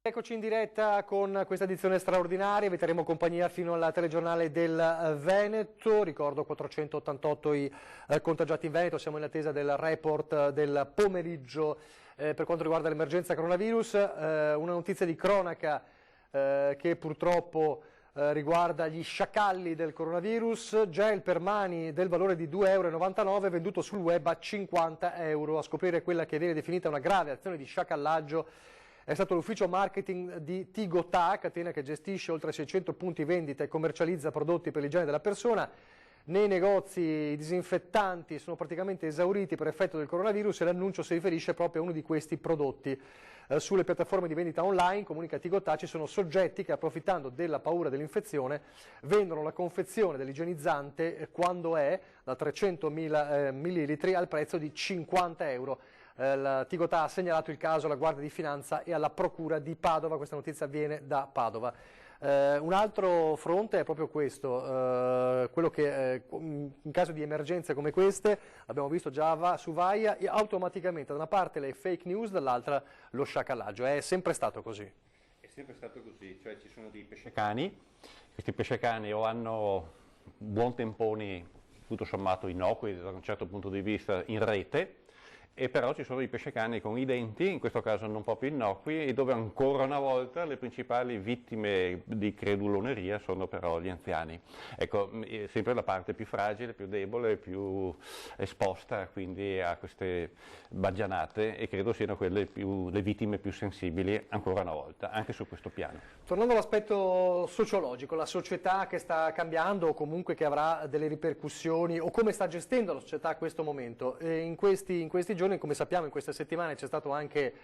Eccoci in diretta con questa edizione straordinaria, vi terremo compagnia fino al telegiornale del Veneto. Ricordo 488 i contagiati in Veneto, siamo in attesa del report del pomeriggio per quanto riguarda l'emergenza coronavirus. Una notizia di cronaca che purtroppo riguarda gli sciacalli del coronavirus. Gel per mani del valore di 2,99 € venduto sul web a 50 €. A scoprire quella che viene definita una grave azione di sciacallaggio è stato l'ufficio marketing di Tigotà, catena che gestisce oltre 600 punti vendita e commercializza prodotti per l'igiene della persona. Nei negozi i disinfettanti sono praticamente esauriti per effetto del coronavirus e l'annuncio si riferisce proprio a uno di questi prodotti. Sulle piattaforme di vendita online, comunica Tigotà, ci sono soggetti che, approfittando della paura dell'infezione, vendono la confezione dell'igienizzante quando è da 300.000 millilitri al prezzo di 50 €. La Tigotà ha segnalato il caso alla Guardia di Finanza e alla Procura di Padova. Questa notizia viene da Padova. Un altro fronte è proprio questo, quello che in caso di emergenze come queste, abbiamo visto già su Vaia, automaticamente da una parte le fake news, dall'altra lo sciacallaggio. È sempre stato così. È sempre stato così, cioè ci sono dei pescecani, questi pescecani o hanno buon temponi tutto sommato innocui da un certo punto di vista in rete, e però ci sono i pescecani con i denti, in questo caso non proprio innocui, e dove ancora una volta le principali vittime di creduloneria sono però gli anziani. Ecco, sempre la parte più fragile, più debole, più esposta quindi a queste baggianate, e credo siano quelle le vittime più sensibili ancora una volta, anche su questo piano. Tornando all'aspetto sociologico, la società che sta cambiando o comunque che avrà delle ripercussioni, o come sta gestendo la società a questo momento, in questi giorni, come sappiamo in queste settimane c'è stata anche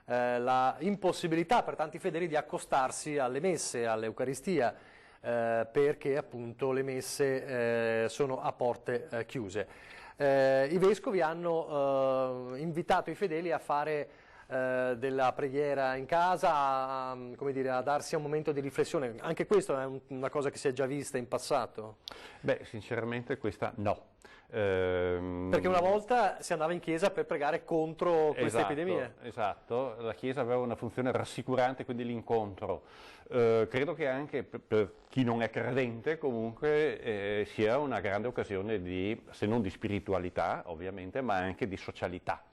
la impossibilità per tanti fedeli di accostarsi alle messe, all'Eucaristia, perché appunto le messe sono a porte chiuse. I vescovi hanno invitato i fedeli a fare della preghiera in casa, come dire, a darsi un momento di riflessione. Anche questo è una cosa che si è già vista in passato? Beh, sinceramente questa no. Perché una volta si andava in chiesa per pregare contro queste epidemie. Esatto, la chiesa aveva una funzione rassicurante, quindi l'incontro. Credo che anche per chi non è credente comunque sia una grande occasione di, se non di spiritualità ovviamente, ma anche di socialità.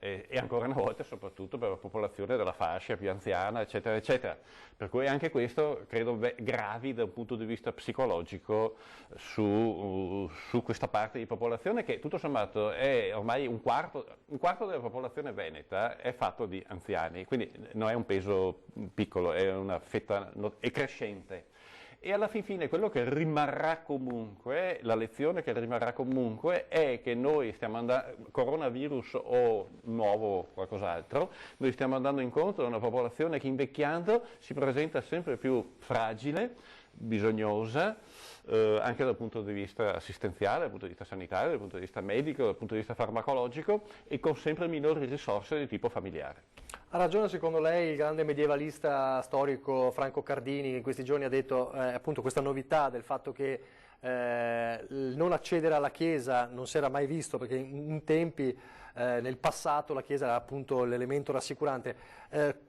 E ancora una volta soprattutto per la popolazione della fascia più anziana, eccetera, eccetera. Per cui anche questo credo gravi da un punto di vista psicologico su questa parte di popolazione che tutto sommato è ormai un quarto della popolazione veneta è fatto di anziani, quindi non è un peso piccolo, è una fetta è crescente. E alla fin fine quello che rimarrà comunque, la lezione che rimarrà comunque è che noi stiamo andando, coronavirus o nuovo qualcos'altro, noi stiamo andando incontro a una popolazione che invecchiando si presenta sempre più fragile, bisognosa, anche dal punto di vista assistenziale, dal punto di vista sanitario, dal punto di vista medico, dal punto di vista farmacologico, e con sempre minori risorse di tipo familiare. Ha ragione secondo lei il grande medievalista storico Franco Cardini, che in questi giorni ha detto appunto questa novità del fatto che non accedere alla Chiesa non si era mai visto, perché in tempi, nel passato, la Chiesa era appunto l'elemento rassicurante.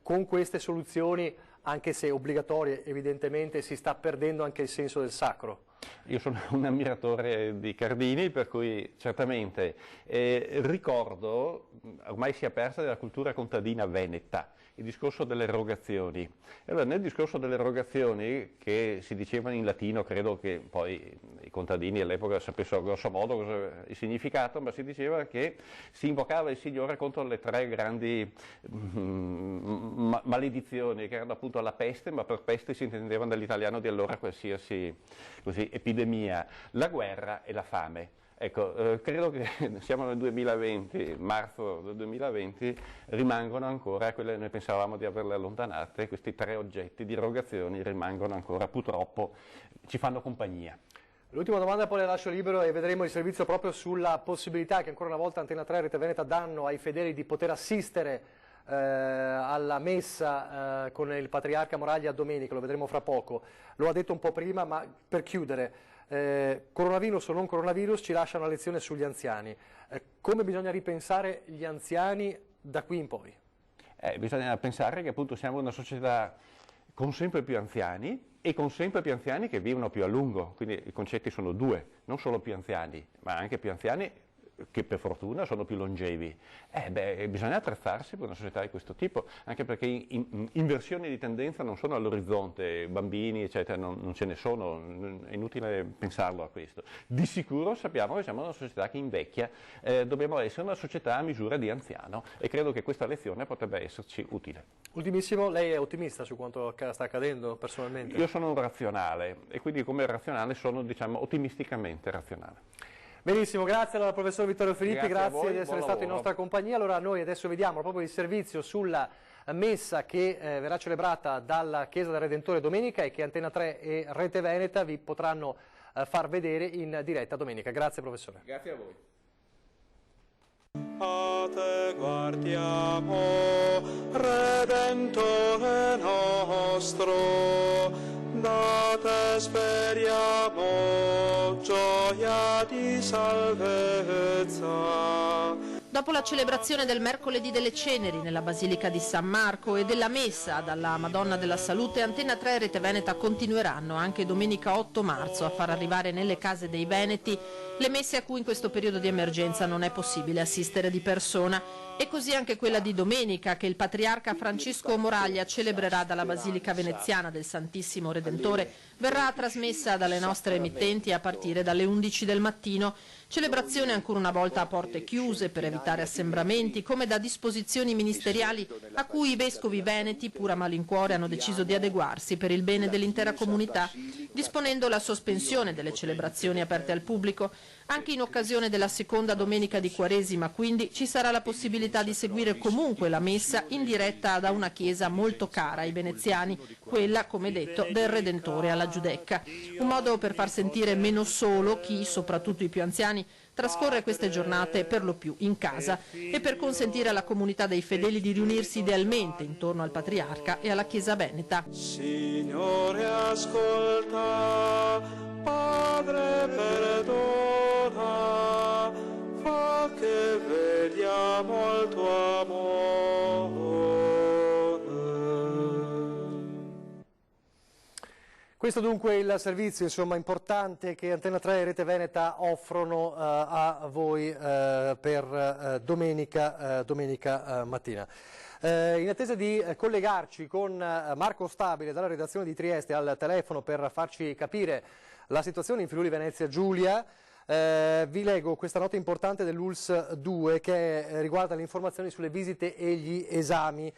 Con queste soluzioni, anche se obbligatorie, evidentemente si sta perdendo anche il senso del sacro. Io sono un ammiratore di Cardini, per cui certamente ricordo, ormai si è persa della cultura contadina veneta, il discorso delle erogazioni. Allora, nel discorso delle erogazioni, che si dicevano in latino, credo che poi i contadini all'epoca sapessero grosso modo cosa il significato, ma si diceva che si invocava il Signore contro le tre grandi maledizioni, che erano appunto la peste, ma per peste si intendeva nell'italiano di allora qualsiasi così, epidemia, la guerra e la fame. Ecco, credo che siamo nel 2020, marzo del 2020, rimangono ancora quelle, noi pensavamo di averle allontanate, questi tre oggetti di erogazioni rimangono ancora, purtroppo ci fanno compagnia. L'ultima domanda, poi le lascio libero e vedremo il servizio proprio sulla possibilità che ancora una volta Antena 3 e Rete Veneta danno ai fedeli di poter assistere alla messa con il patriarca Moraglia domenica, lo vedremo fra poco. Lo ha detto un po' prima, ma per chiudere, coronavirus o non coronavirus ci lascia una lezione sugli anziani. Come bisogna ripensare gli anziani da qui in poi? Bisogna pensare che appunto siamo una società con sempre più anziani e con sempre più anziani che vivono più a lungo, quindi i concetti sono due, non solo più anziani, ma anche più anziani che per fortuna sono più longevi. Bisogna attrezzarsi per una società di questo tipo, anche perché inversioni di tendenza non sono all'orizzonte, bambini eccetera non ce ne sono, è inutile pensarlo a questo. Di sicuro sappiamo che siamo una società che invecchia, dobbiamo essere una società a misura di anziano e credo che questa lezione potrebbe esserci utile. Ultimissimo, lei è ottimista su quanto sta accadendo personalmente? Io sono un razionale e quindi come razionale sono, diciamo, ottimisticamente razionale. Benissimo, grazie allora professor Vittorio Filippi, grazie di essere stato in lavoro. nostra compagnia. Allora noi adesso vediamo proprio il servizio sulla messa che verrà celebrata dalla Chiesa del Redentore domenica e che Antena 3 e Rete Veneta vi potranno far vedere in diretta domenica. Grazie professore. Grazie a voi. A te guardiamo, Redentore nostro, da te speriamo gioia di salvezza. Dopo la celebrazione del mercoledì delle Ceneri nella Basilica di San Marco e della messa dalla Madonna della Salute, Antena 3 e Rete Veneta continueranno anche domenica 8 marzo a far arrivare nelle case dei veneti le messe a cui in questo periodo di emergenza non è possibile assistere di persona. E così anche quella di domenica, che il patriarca Francesco Moraglia celebrerà dalla Basilica Veneziana del Santissimo Redentore, verrà trasmessa dalle nostre emittenti a partire dalle 11 del mattino. Celebrazione ancora una volta a porte chiuse per evitare assembramenti, come da disposizioni ministeriali a cui i vescovi veneti, pur a malincuore, hanno deciso di adeguarsi per il bene dell'intera comunità, disponendo la sospensione delle celebrazioni aperte al pubblico. Anche in occasione della seconda domenica di Quaresima, quindi, ci sarà la possibilità di seguire comunque la messa in diretta da una chiesa molto cara ai veneziani, quella, come detto, del Redentore alla Giudecca. Un modo per far sentire meno solo chi, soprattutto i più anziani, trascorre queste giornate per lo più in casa e per consentire alla comunità dei fedeli di riunirsi idealmente intorno al Patriarca e alla Chiesa Veneta. Signore ascolta, Padre perdona, fa che vediamo il tuo amore. Questo dunque è il servizio importante che Antena 3 e Rete Veneta offrono a voi per domenica mattina. In attesa di collegarci con Marco Stabile dalla redazione di Trieste al telefono per farci capire la situazione in Friuli Venezia Giulia, vi leggo questa nota importante dell'ULSS 2 che riguarda le informazioni sulle visite e gli esami.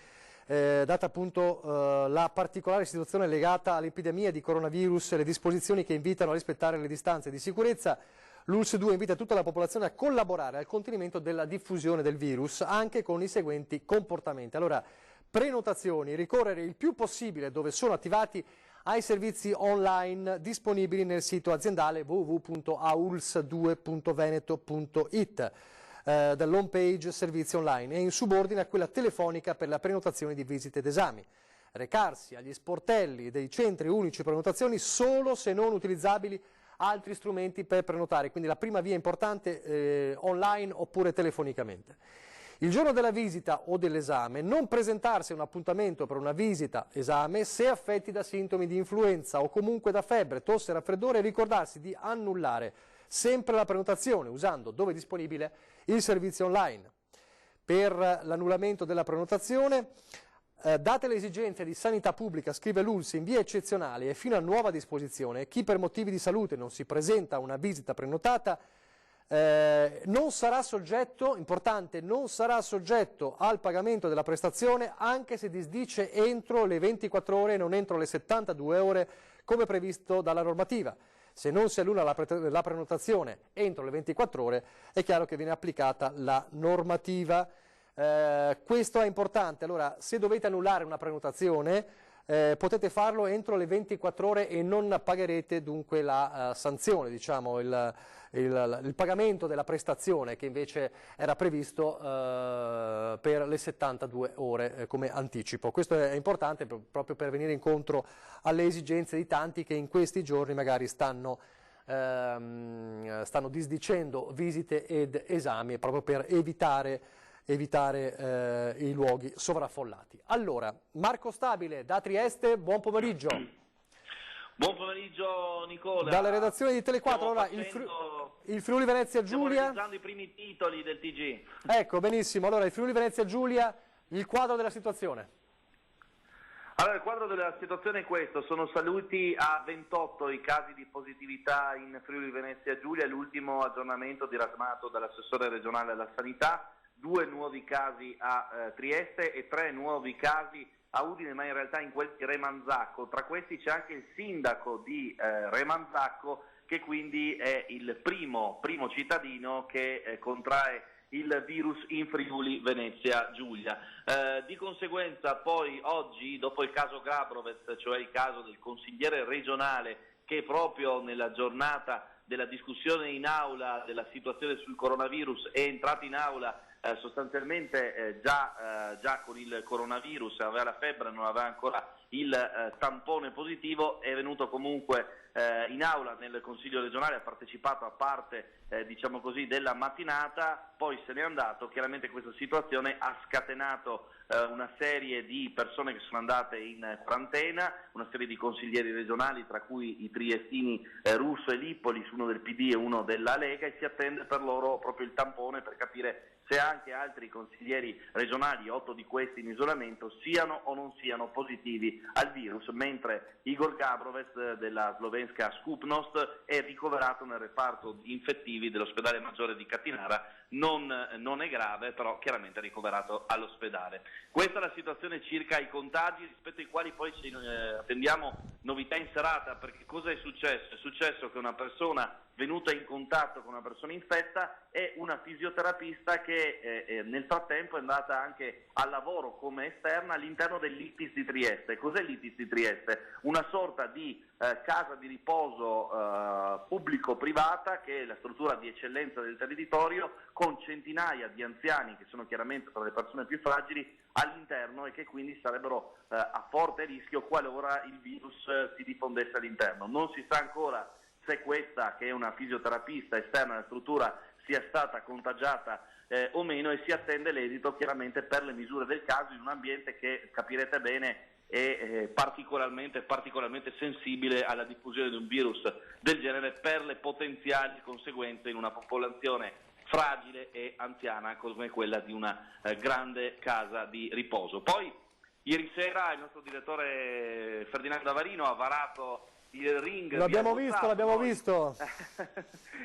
Data appunto la particolare situazione legata all'epidemia di coronavirus e le disposizioni che invitano a rispettare le distanze di sicurezza, l'ULSS 2 invita tutta la popolazione a collaborare al contenimento della diffusione del virus anche con i seguenti comportamenti. Allora, prenotazioni, ricorrere il più possibile dove sono attivati ai servizi online disponibili nel sito aziendale www.auls2.veneto.it. Dall'home page servizi online e in subordine a quella telefonica per la prenotazione di visite ed esami. Recarsi agli sportelli dei centri unici prenotazioni solo se non utilizzabili altri strumenti per prenotare, quindi la prima via importante online oppure telefonicamente. Il giorno della visita o dell'esame non presentarsi a un appuntamento per una visita esame se affetti da sintomi di influenza o comunque da febbre, tosse, raffreddore e ricordarsi di annullare sempre la prenotazione usando, dove disponibile, il servizio online. Per l'annullamento della prenotazione, date le esigenze di sanità pubblica, scrive l'ULSS, in via eccezionale e fino a nuova disposizione, chi per motivi di salute non si presenta a una visita prenotata non sarà soggetto, importante, non sarà soggetto al pagamento della prestazione anche se disdice entro le 24 ore e non entro le 72 ore come previsto dalla normativa. Se non si annulla la prenotazione entro le 24 ore è chiaro che viene applicata la normativa. Questo è importante. Allora, se dovete annullare una prenotazione potete farlo entro le 24 ore e non pagherete dunque la sanzione, diciamo il pagamento della prestazione che invece era previsto per le 72 ore come anticipo. Questo è importante proprio per venire incontro alle esigenze di tanti che in questi giorni magari stanno disdicendo visite ed esami proprio per evitare evitare i luoghi sovraffollati. Allora, Marco Stabile da Trieste, buon pomeriggio. Buon pomeriggio Nicola. Dalle redazioni di Tele4, allora, il Friuli Venezia Giulia. Stiamo realizzando i primi titoli del TG. Ecco, benissimo. Allora, il Friuli Venezia Giulia, il quadro della situazione. Allora, il quadro della situazione è questo: sono saliti a 28 i casi di positività in Friuli Venezia Giulia, l'ultimo aggiornamento diramato dall'assessore regionale alla sanità, 2 nuovi casi a Trieste e 3 nuovi casi a Udine, ma in realtà in quel di Remanzacco. Tra questi c'è anche il sindaco di Remanzacco, che quindi è il primo cittadino che contrae il virus in Friuli Venezia Giulia. Di conseguenza poi oggi, dopo il caso Grabrovec, cioè il caso del consigliere regionale che proprio nella giornata della discussione in aula della situazione sul coronavirus è entrato in aula sostanzialmente già con il coronavirus, aveva la febbre, non aveva ancora il tampone positivo, è venuto comunque in aula nel Consiglio regionale, ha partecipato a parte diciamo così della mattinata, poi se n'è andato. Chiaramente questa situazione ha scatenato una serie di persone che sono andate in quarantena, una serie di consiglieri regionali, tra cui i triestini Russo e Lippolis, uno del PD e uno della Lega, e si attende per loro proprio il tampone per capire se anche altri consiglieri regionali, 8 di questi in isolamento, siano o non siano positivi al virus, mentre Igor Gabrovec della slovenska Skupnost è ricoverato nel reparto infettivi dell'ospedale maggiore di Catinara, non è grave, però chiaramente è ricoverato all'ospedale. Questa è la situazione circa i contagi, rispetto ai quali poi ci attendiamo novità in serata, perché cosa è successo? È successo che una persona venuta in contatto con una persona infetta è una fisioterapista che nel frattempo è andata anche al lavoro come esterna all'interno dell'ITIS di Trieste. Cos'è l'ITIS di Trieste? Una sorta di casa di riposo pubblico-privata, che è la struttura di eccellenza del territorio, con centinaia di anziani che sono chiaramente tra le persone più fragili all'interno e che quindi sarebbero a forte rischio qualora il virus si diffondesse all'interno. Non si sa ancora se questa, che è una fisioterapista esterna alla struttura, sia stata contagiata o meno, e si attende l'esito chiaramente per le misure del caso in un ambiente che, capirete bene, è particolarmente sensibile alla diffusione di un virus del genere per le potenziali conseguenze in una popolazione fragile e anziana come quella di una grande casa di riposo. Poi ieri sera il nostro direttore Ferdinando Avarino ha varato il ring. L'abbiamo visto.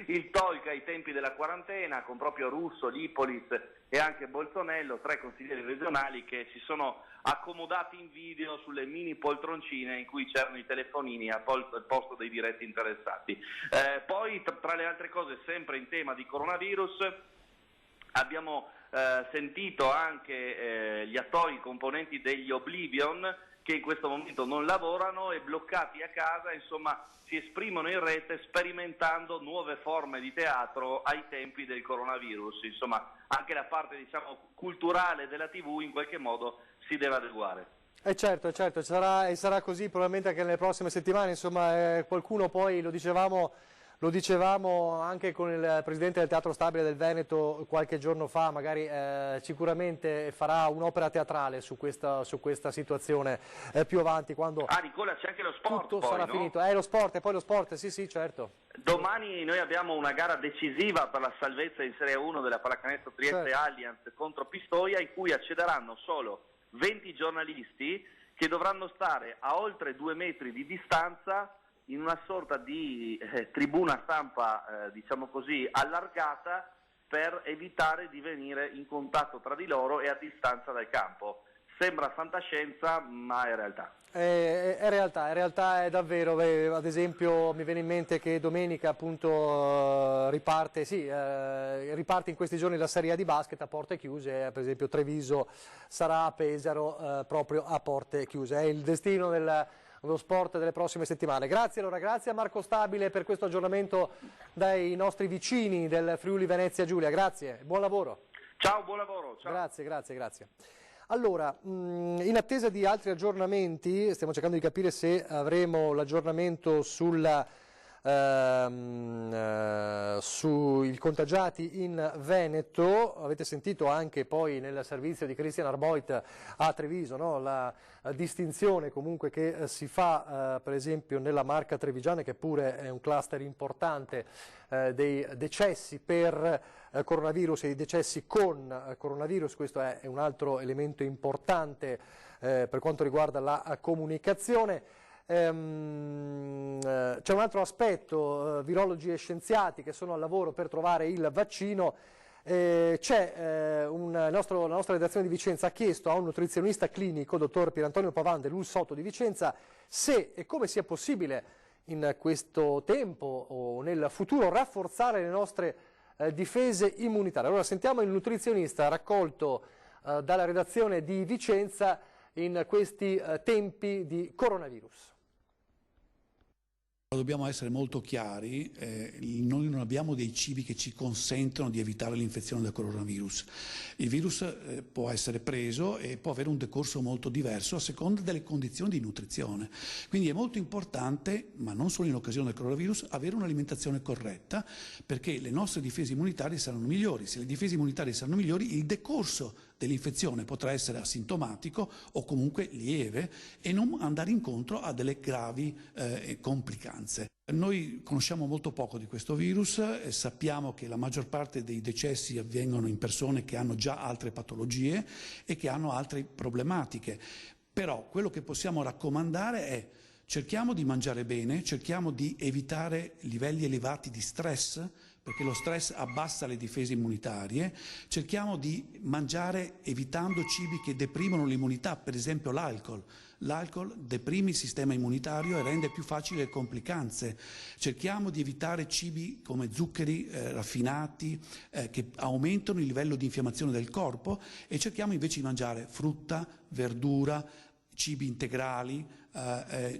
Il talk ai tempi della quarantena con proprio Russo, Lippolis e anche Bolzonello, 3 consiglieri regionali che si sono accomodati in video sulle mini poltroncine in cui c'erano i telefonini al posto dei diretti interessati. Poi tra le altre cose, sempre in tema di coronavirus, abbiamo sentito anche gli attori componenti degli Oblivion, che in questo momento non lavorano e bloccati a casa, insomma, si esprimono in rete sperimentando nuove forme di teatro ai tempi del coronavirus. Insomma, anche la parte, diciamo, culturale della TV in qualche modo si deve adeguare. Certo, sarà così probabilmente anche nelle prossime settimane. Insomma, qualcuno poi, lo dicevamo anche con il presidente del Teatro Stabile del Veneto qualche giorno fa, magari sicuramente farà un'opera teatrale su questa situazione più avanti, quando Nicola, c'è anche lo sport, tutto poi, sarà no? finito. Lo sport, sì, certo. Domani noi abbiamo una gara decisiva per la salvezza in Serie 1 della Pallacanestro Trieste Allianz contro Pistoia, in cui accederanno solo 20 giornalisti che dovranno stare a oltre 2 metri di distanza in una sorta di tribuna stampa, diciamo così, allargata, per evitare di venire in contatto tra di loro e a distanza dal campo. Sembra fantascienza, ma è realtà. È realtà, è davvero. Ad esempio mi viene in mente che domenica appunto riparte in questi giorni la Serie A di basket a porte chiuse. Per esempio Treviso sarà a Pesaro proprio a porte chiuse. È il destino dello sport delle prossime settimane. Grazie a Marco Stabile per questo aggiornamento dai nostri vicini del Friuli Venezia Giulia. Grazie, buon lavoro. Ciao, buon lavoro. Ciao. Grazie. Allora, in attesa di altri aggiornamenti, stiamo cercando di capire se avremo l'aggiornamento sulla sui contagiati in Veneto. Avete sentito anche poi nel servizio di Christian Arboit a Treviso, no? La distinzione comunque che si fa per esempio nella Marca Trevigiana, che pure è un cluster importante dei decessi per coronavirus e i decessi con coronavirus. Questo è un altro elemento importante per quanto riguarda la comunicazione. C'è un altro aspetto, virologi e scienziati che sono al lavoro per trovare il vaccino. La nostra redazione di Vicenza ha chiesto a un nutrizionista clinico, dottor Pierantonio Pavan dell'Ulsotto di Vicenza, se e come sia possibile in questo tempo o nel futuro rafforzare le nostre difese immunitarie. Allora sentiamo il nutrizionista raccolto dalla redazione di Vicenza in questi tempi di coronavirus. Dobbiamo essere molto chiari, noi non abbiamo dei cibi che ci consentono di evitare l'infezione del coronavirus. Il virus può essere preso e può avere un decorso molto diverso a seconda delle condizioni di nutrizione. Quindi è molto importante, ma non solo in occasione del coronavirus, avere un'alimentazione corretta, perché le nostre difese immunitarie saranno migliori. Se le difese immunitarie saranno migliori, il decorso dell'infezione potrà essere asintomatico o comunque lieve e non andare incontro a delle gravi complicanze. Noi conosciamo molto poco di questo virus e sappiamo che la maggior parte dei decessi avvengono in persone che hanno già altre patologie e che hanno altre problematiche. Però quello che possiamo raccomandare è: cerchiamo di mangiare bene, cerchiamo di evitare livelli elevati di stress, perché lo stress abbassa le difese immunitarie, cerchiamo di mangiare evitando cibi che deprimono l'immunità, per esempio l'alcol. L'alcol deprime il sistema immunitario e rende più facili le complicanze. Cerchiamo di evitare cibi come zuccheri raffinati che aumentano il livello di infiammazione del corpo, e cerchiamo invece di mangiare frutta, verdura, cibi integrali.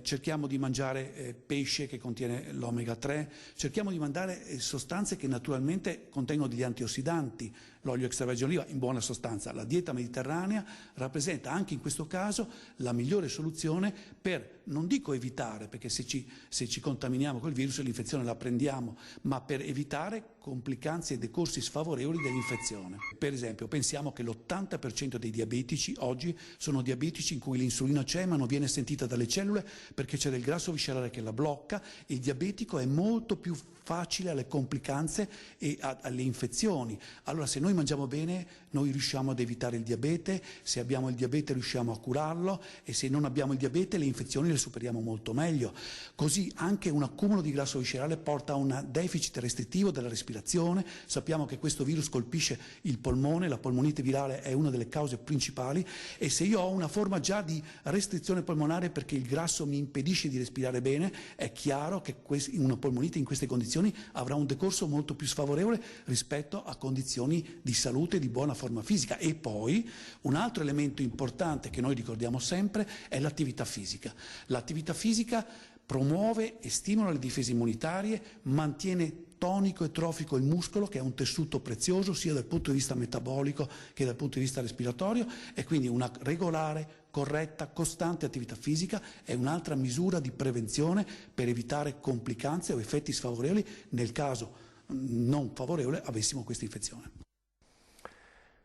Cerchiamo di mangiare pesce che contiene l'omega 3, cerchiamo di mangiare sostanze che naturalmente contengono degli antiossidanti, l'olio extravergine d'oliva. In buona sostanza la dieta mediterranea rappresenta anche in questo caso la migliore soluzione per, non dico evitare, perché se ci contaminiamo col virus l'infezione la prendiamo, ma per evitare complicanze e decorsi sfavorevoli dell'infezione. Per esempio pensiamo che l'80% dei diabetici oggi sono diabetici in cui l'insulina c'è ma non viene sentita dalle cellule perché c'è del grasso viscerale che la blocca. Il diabetico è molto più facile alle complicanze e alle infezioni. Allora se noi mangiamo bene noi riusciamo ad evitare il diabete, se abbiamo il diabete riusciamo a curarlo, e se non abbiamo il diabete le infezioni le superiamo molto meglio. Così anche un accumulo di grasso viscerale porta a un deficit restrittivo della respirazione. Sappiamo che questo virus colpisce il polmone, la polmonite virale è una delle cause principali, e se io ho una forma già di restrizione polmonare perché il grasso mi impedisce di respirare bene, è chiaro che una polmonite in queste condizioni avrà un decorso molto più sfavorevole rispetto a condizioni di salute e di buona forma fisica. E poi un altro elemento importante che noi ricordiamo sempre è l'attività fisica. L'attività fisica promuove e stimola le difese immunitarie, mantiene tonico e trofico il muscolo, che è un tessuto prezioso sia dal punto di vista metabolico che dal punto di vista respiratorio, e quindi una regolare, corretta, costante attività fisica è un'altra misura di prevenzione per evitare complicanze o effetti sfavorevoli nel caso non favorevole avessimo questa infezione.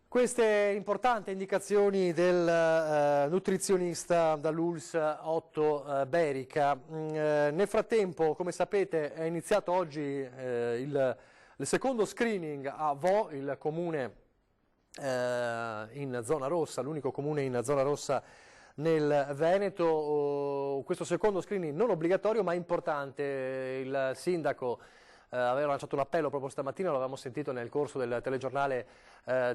Queste importanti indicazioni del nutrizionista dall'ULS Otto Berica. Nel frattempo, come sapete, è iniziato oggi il secondo screening a Vo, il comune in zona rossa, l'unico comune in zona rossa nel Veneto. Questo secondo screening non obbligatorio ma importante. Il sindaco aveva lanciato un appello proprio stamattina, lo avevamo sentito nel corso del telegiornale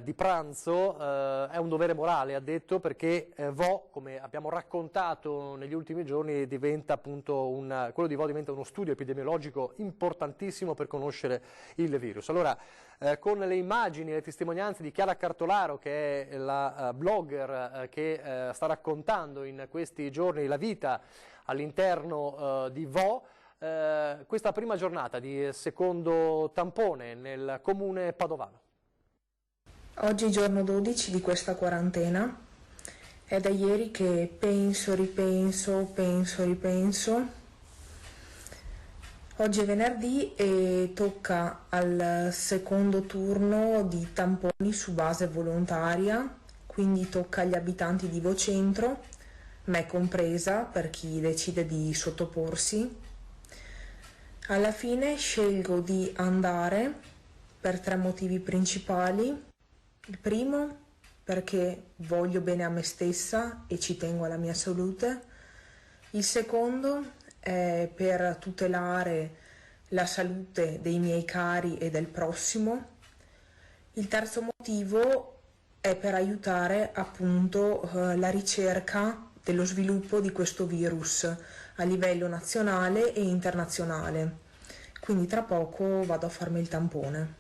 di pranzo. È un dovere morale, ha detto, perché Vo, come abbiamo raccontato negli ultimi giorni, diventa appunto quello di Vo diventa uno studio epidemiologico importantissimo per conoscere il virus. Allora, con le immagini e le testimonianze di Chiara Cartolaro, che è la blogger che sta raccontando in questi giorni la vita all'interno di Vo, questa prima giornata di secondo tampone nel comune padovano. Oggi giorno 12 di questa quarantena, è da ieri che penso Oggi è venerdì e tocca al secondo turno di tamponi su base volontaria, quindi tocca agli abitanti di Vocentro, me compresa per chi decide di sottoporsi. Alla fine scelgo di andare per 3 motivi principali. Il primo, perché voglio bene a me stessa e ci tengo alla mia salute. Il secondo è per tutelare la salute dei miei cari e del prossimo. Il terzo motivo è per aiutare appunto la ricerca dello sviluppo di questo virus a livello nazionale e internazionale. Quindi tra poco vado a farmi il tampone.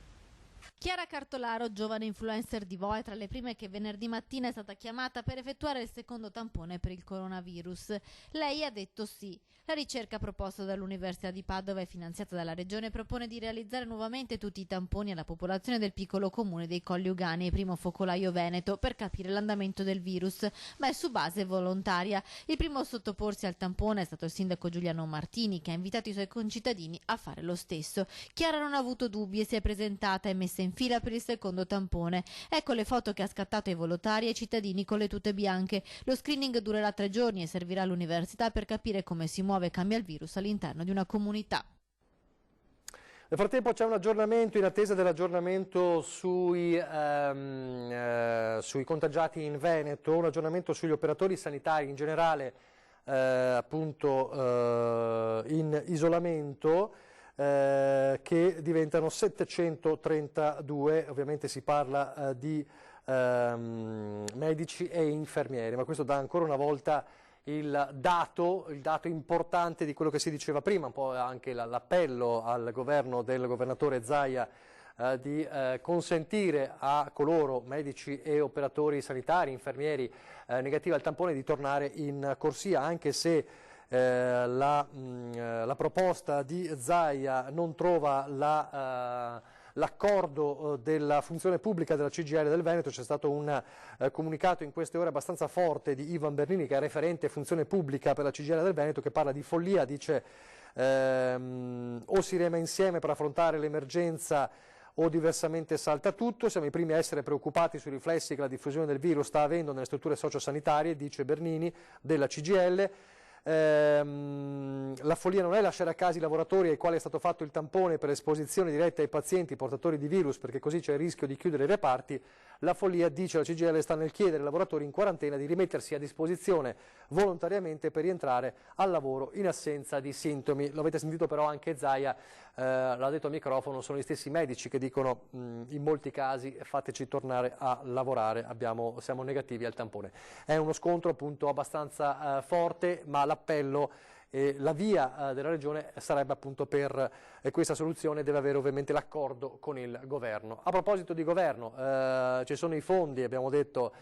Chiara Cartolaro, giovane influencer di Voe, tra le prime che venerdì mattina è stata chiamata per effettuare il secondo tampone per il coronavirus. Lei ha detto sì. La ricerca proposta dall'Università di Padova e finanziata dalla Regione propone di realizzare nuovamente tutti i tamponi alla popolazione del piccolo comune dei Colli Ugani, primo focolaio veneto, per capire l'andamento del virus, ma è su base volontaria. Il primo a sottoporsi al tampone è stato il sindaco Giuliano Martini, che ha invitato i suoi concittadini a fare lo stesso. Chiara non ha avuto dubbi e si è presentata e messa in fila per il secondo tampone. Ecco le foto che ha scattato ai volontari e ai cittadini con le tute bianche. Lo screening durerà 3 giorni e servirà all'università per capire come si muove e cambia il virus all'interno di una comunità. Nel frattempo c'è un aggiornamento in attesa dell'aggiornamento sui contagiati in Veneto, un aggiornamento sugli operatori sanitari in generale appunto in isolamento. Che diventano 732, ovviamente si parla di medici e infermieri, ma questo dà ancora una volta il dato importante di quello che si diceva prima, un po' anche l'appello al governo del governatore Zaia di consentire a coloro, medici e operatori sanitari, infermieri negativi al tampone, di tornare in corsia, anche se la proposta di Zaia non trova l'accordo della funzione pubblica della CGIL del Veneto. C'è stato un comunicato in queste ore abbastanza forte di Ivan Bernini, che è referente funzione pubblica per la CGIL del Veneto, che parla di follia, dice o si rema insieme per affrontare l'emergenza o diversamente salta tutto. Siamo i primi a essere preoccupati sui riflessi che la diffusione del virus sta avendo nelle strutture sociosanitarie, dice Bernini della CGIL. La follia non è lasciare a casa i lavoratori ai quali è stato fatto il tampone per esposizione diretta ai pazienti portatori di virus, perché così c'è il rischio di chiudere i reparti. La follia, dice la CGIL, sta nel chiedere ai lavoratori in quarantena di rimettersi a disposizione volontariamente per rientrare al lavoro in assenza di sintomi. Lo avete sentito però anche Zaia, l'ha detto a microfono, sono gli stessi medici che dicono in molti casi fateci tornare a lavorare, siamo negativi al tampone. È uno scontro appunto abbastanza forte, ma l'appello la via della Regione sarebbe appunto per questa soluzione, deve avere ovviamente l'accordo con il governo. A proposito di governo, ci sono i fondi, abbiamo detto,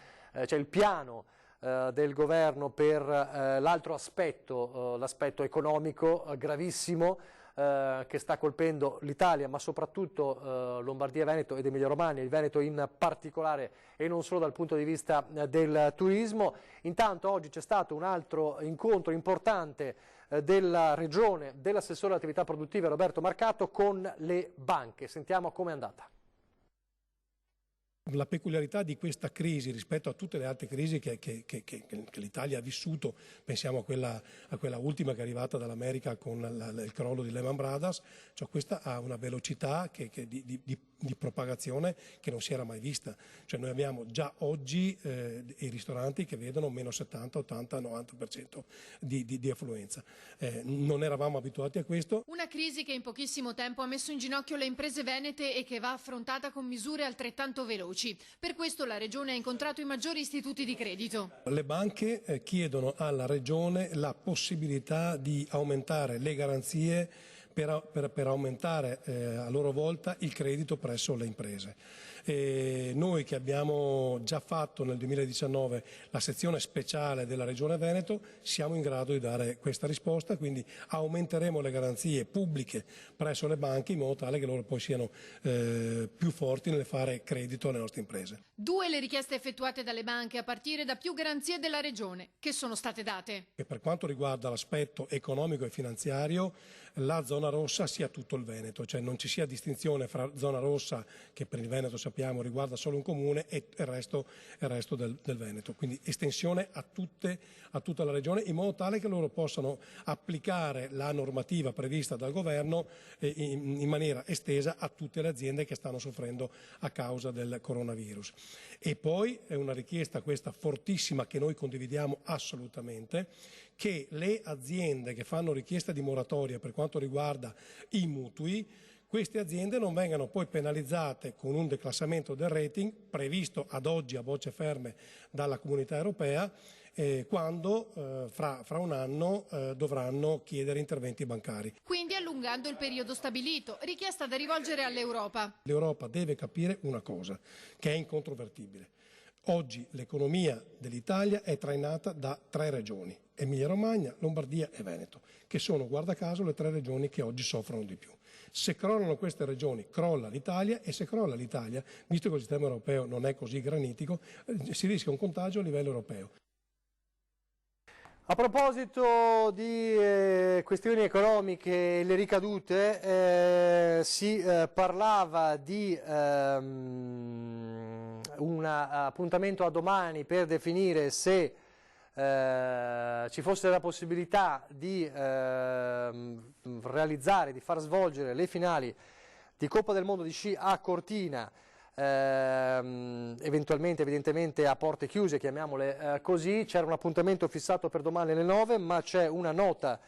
c'è il piano del governo per l'altro aspetto, l'aspetto economico gravissimo, che sta colpendo l'Italia, ma soprattutto Lombardia, Veneto ed Emilia Romagna, il Veneto in particolare, e non solo dal punto di vista del turismo. Intanto oggi c'è stato un altro incontro importante della Regione, dell'assessore all'attività produttive Roberto Marcato con le banche. Sentiamo com'è andata. La peculiarità di questa crisi rispetto a tutte le altre crisi che l'Italia ha vissuto, pensiamo a quella ultima che è arrivata dall'America con il crollo di Lehman Brothers, cioè questa ha una velocità di propagazione che non si era mai vista. Cioè noi abbiamo già oggi i ristoranti che vedono meno 70, 80, 90% di affluenza. Non eravamo abituati a questo. Una crisi che in pochissimo tempo ha messo in ginocchio le imprese venete e che va affrontata con misure altrettanto veloci. Per questo la Regione ha incontrato i maggiori istituti di credito. Le banche chiedono alla Regione la possibilità di aumentare le garanzie per aumentare a loro volta il credito presso le imprese. Noi che abbiamo già fatto nel 2019 la sezione speciale della Regione Veneto siamo in grado di dare questa risposta, quindi aumenteremo le garanzie pubbliche presso le banche in modo tale che loro poi siano più forti nel fare credito alle nostre imprese. 2 le richieste effettuate dalle banche a partire da più garanzie della Regione che sono state date. E per quanto riguarda l'aspetto economico e finanziario, la zona rossa sia tutto il Veneto, cioè non ci sia distinzione fra zona rossa, che per il Veneto sappiamo riguarda solo un comune, e il resto del Veneto, quindi estensione a tutta la regione, in modo tale che loro possano applicare la normativa prevista dal governo in maniera estesa a tutte le aziende che stanno soffrendo a causa del coronavirus. E poi è una richiesta questa fortissima che noi condividiamo assolutamente, che le aziende che fanno richiesta di moratoria per quanto riguarda i mutui, queste aziende non vengano poi penalizzate con un declassamento del rating previsto ad oggi a bocce ferme dalla Comunità Europea, quando fra un anno dovranno chiedere interventi bancari. Quindi allungando il periodo stabilito, richiesta da rivolgere all'Europa. L'Europa deve capire una cosa che è incontrovertibile. Oggi l'economia dell'Italia è trainata da 3 regioni, Emilia-Romagna, Lombardia e Veneto, che sono, guarda caso, le 3 regioni che oggi soffrono di più. Se crollano queste regioni, crolla l'Italia, e se crolla l'Italia, visto che il sistema europeo non è così granitico, si rischia un contagio a livello europeo. A proposito di questioni economiche e le ricadute, si parlava di un appuntamento a domani per definire se ci fosse la possibilità di realizzare, di far svolgere le finali di Coppa del Mondo di sci a Cortina, evidentemente a porte chiuse, chiamiamole così. C'era un appuntamento fissato per domani alle 9, ma c'è una nota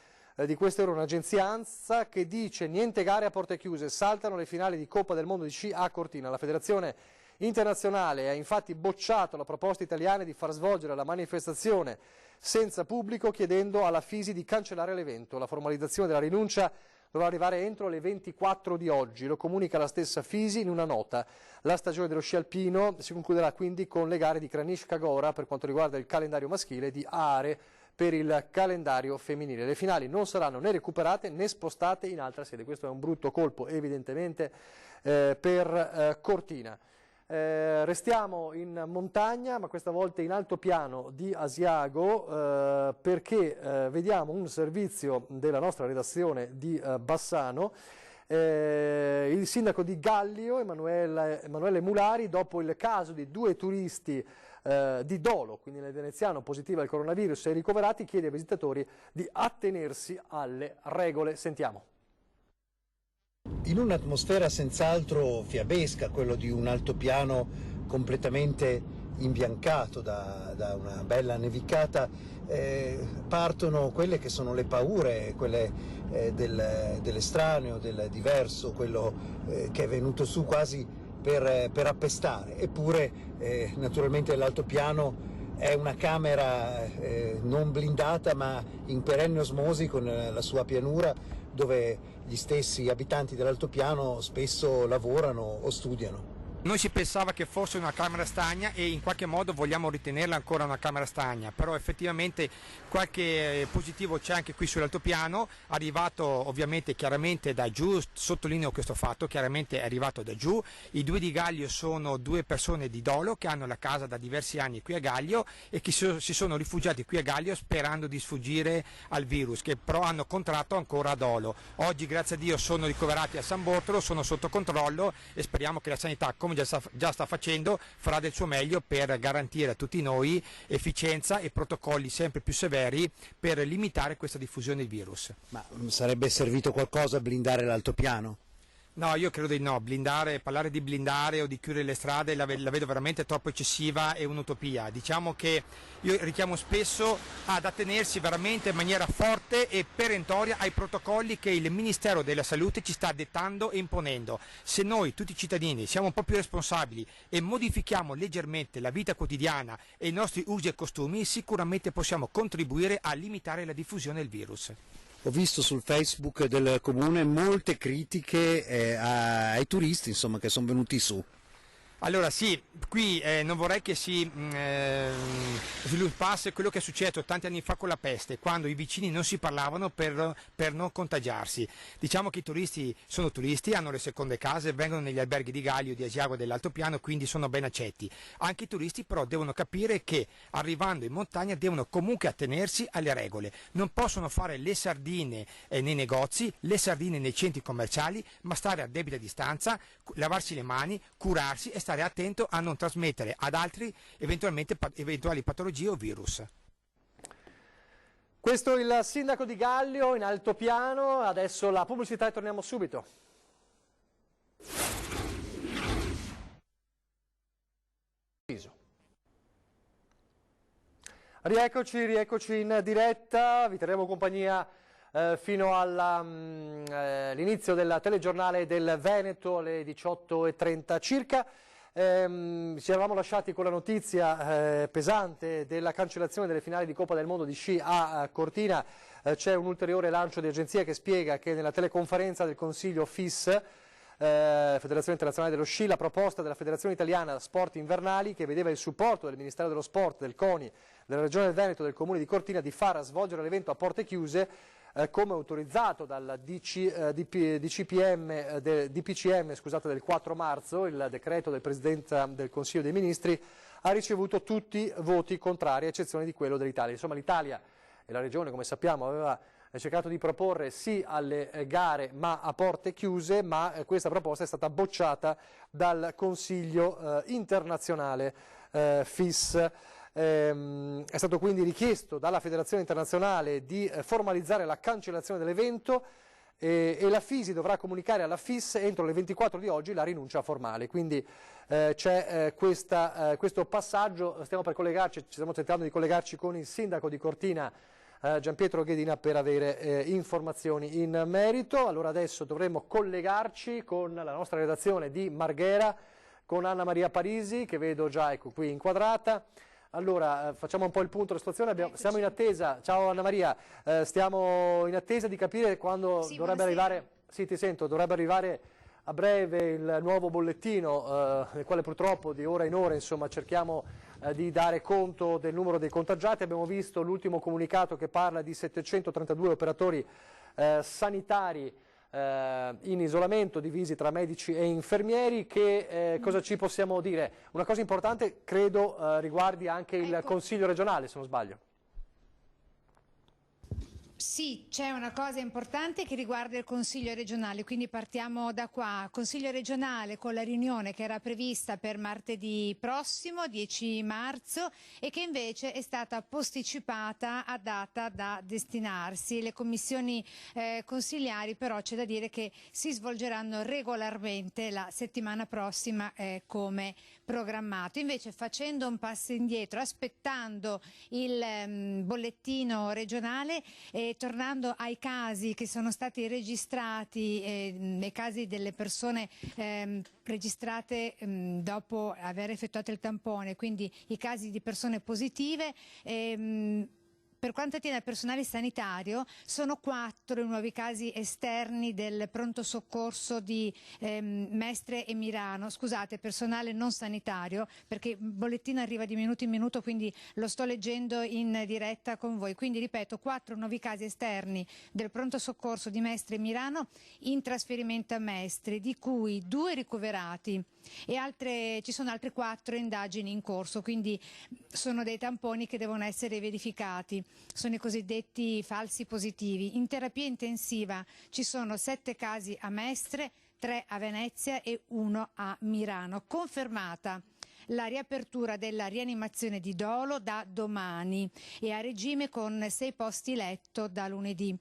di queste ore, un'agenzia ANSA, che dice niente gare a porte chiuse, saltano le finali di Coppa del Mondo di sci a Cortina. La Federazione Internazionale ha infatti bocciato la proposta italiana di far svolgere la manifestazione senza pubblico, chiedendo alla FISI di cancellare l'evento. La formalizzazione della rinuncia dovrà arrivare entro le 24 di oggi, lo comunica la stessa FISI in una nota. La stagione dello sci alpino si concluderà quindi con le gare di Kranichka Gora per quanto riguarda il calendario maschile e di Aare per il calendario femminile. Le finali non saranno né recuperate né spostate in altra sede. Questo è un brutto colpo evidentemente per Cortina. Restiamo in montagna, ma questa volta in altopiano di Asiago, perché vediamo un servizio della nostra redazione di Bassano. Il sindaco di Gallio, Emanuele Mulari, dopo il caso di 2 turisti di Dolo, quindi nel veneziano, positiva al coronavirus e ricoverati, chiede ai visitatori di attenersi alle regole. Sentiamo. In un'atmosfera senz'altro fiabesca, quello di un altopiano completamente imbiancato da una bella nevicata, partono quelle che sono le paure, quelle dell'estraneo, del diverso, quello che è venuto su quasi per appestare. Eppure naturalmente l'altopiano è una camera non blindata ma in perenne osmosi con la sua pianura, dove gli stessi abitanti dell'altopiano spesso lavorano o studiano. Noi si pensava che fosse una camera stagna e in qualche modo vogliamo ritenerla ancora una camera stagna, però effettivamente qualche positivo c'è anche qui sull'altopiano, arrivato ovviamente chiaramente da giù, sottolineo questo fatto, chiaramente è arrivato da giù. I 2 di Gallio sono 2 persone di Dolo che hanno la casa da diversi anni qui a Gallio e che si sono rifugiati qui a Gallio sperando di sfuggire al virus, che però hanno contratto ancora a Dolo. Oggi grazie a Dio sono ricoverati a San Bortolo, sono sotto controllo e speriamo che la sanità, come già sta facendo, farà del suo meglio per garantire a tutti noi efficienza e protocolli sempre più severi per limitare questa diffusione del virus. Ma sarebbe servito qualcosa a blindare l'altopiano? No, io credo di no. Parlare di blindare o di chiudere le strade la vedo veramente troppo eccessiva e un'utopia. Diciamo che io richiamo spesso ad attenersi veramente in maniera forte e perentoria ai protocolli che il Ministero della Salute ci sta dettando e imponendo. Se noi, tutti i cittadini, siamo un po' più responsabili e modifichiamo leggermente la vita quotidiana e i nostri usi e costumi, sicuramente possiamo contribuire a limitare la diffusione del virus. Ho visto sul Facebook del comune molte critiche ai turisti, insomma, che sono venuti su. Allora sì, qui non vorrei che si sviluppasse quello che è successo tanti anni fa con la peste, quando i vicini non si parlavano per non contagiarsi. Diciamo che i turisti sono turisti, hanno le seconde case, vengono negli alberghi di Gallio, di Asiago, dell'Altopiano, quindi sono ben accetti. Anche i turisti però devono capire che arrivando in montagna devono comunque attenersi alle regole. Non possono fare le sardine nei negozi, le sardine nei centri commerciali, ma stare a debita distanza, lavarsi le mani, curarsi e stare attento a non trasmettere ad altri eventuali patologie o virus. Questo è il sindaco di Gallio in Altopiano, adesso la pubblicità e torniamo subito. Rieccoci in diretta, vi terremo compagnia fino all'inizio del telegiornale del Veneto alle 18:30 circa. Ci eravamo lasciati con la notizia pesante della cancellazione delle finali di Coppa del Mondo di sci a Cortina. C'è un ulteriore lancio di agenzia che spiega che nella teleconferenza del Consiglio FIS, Federazione Internazionale dello Sci, la proposta della Federazione Italiana Sport Invernali, che vedeva il supporto del Ministero dello Sport, del CONI, della Regione del Veneto e del Comune di Cortina di far svolgere l'evento a porte chiuse, come autorizzato dal DPCM del 4 marzo, il decreto del Presidente del Consiglio dei Ministri, ha ricevuto tutti voti contrari, a eccezione di quello dell'Italia. Insomma, l'Italia e la Regione, come sappiamo, aveva cercato di proporre sì alle gare ma a porte chiuse, ma questa proposta è stata bocciata dal Consiglio internazionale FIS. È stato quindi richiesto dalla Federazione Internazionale di formalizzare la cancellazione dell'evento e la FISI dovrà comunicare alla FIS entro le 24 di oggi la rinuncia formale. Quindi c'è questo passaggio, stiamo tentando di collegarci con il sindaco di Cortina, Gianpietro Ghedina, per avere informazioni in merito. Allora adesso dovremmo collegarci con la nostra redazione di Marghera, con Anna Maria Parisi, che vedo già qui inquadrata. Allora, facciamo un po' il punto della situazione, siamo in attesa, ciao Anna Maria, stiamo in attesa di capire quando dovrebbe arrivare, sì ti sento, dovrebbe arrivare a breve il nuovo bollettino, nel quale purtroppo di ora in ora insomma, cerchiamo di dare conto del numero dei contagiati. Abbiamo visto l'ultimo comunicato che parla di 732 operatori sanitari in isolamento, divisi tra medici e infermieri. Cosa ci possiamo dire? Una cosa importante credo riguardi anche il Consiglio regionale, se non sbaglio. Sì, c'è una cosa importante che riguarda il Consiglio regionale, quindi partiamo da qua. Consiglio regionale con la riunione che era prevista per martedì prossimo, 10 marzo, e che invece è stata posticipata a data da destinarsi. Le commissioni consigliari però c'è da dire che si svolgeranno regolarmente la settimana prossima come programmato. Invece, facendo un passo indietro, aspettando il bollettino regionale, tornando ai casi che sono stati registrati, nei casi delle persone registrate dopo aver effettuato il tampone, quindi i casi di persone positive, per quanto attiene al personale sanitario, sono 4 i nuovi casi esterni del pronto soccorso di Mestre e Mirano. Scusate, personale non sanitario, perché il bollettino arriva di minuto in minuto, quindi lo sto leggendo in diretta con voi. Quindi ripeto, 4 nuovi casi esterni del pronto soccorso di Mestre e Mirano in trasferimento a Mestre, di cui 2 ricoverati e ci sono altre 4 indagini in corso, quindi sono dei tamponi che devono essere verificati. Sono i cosiddetti falsi positivi. In terapia intensiva ci sono 7 casi a Mestre, 3 a Venezia e 1 a Mirano. Confermata la riapertura della rianimazione di Dolo da domani e a regime con 6 posti letto da lunedì.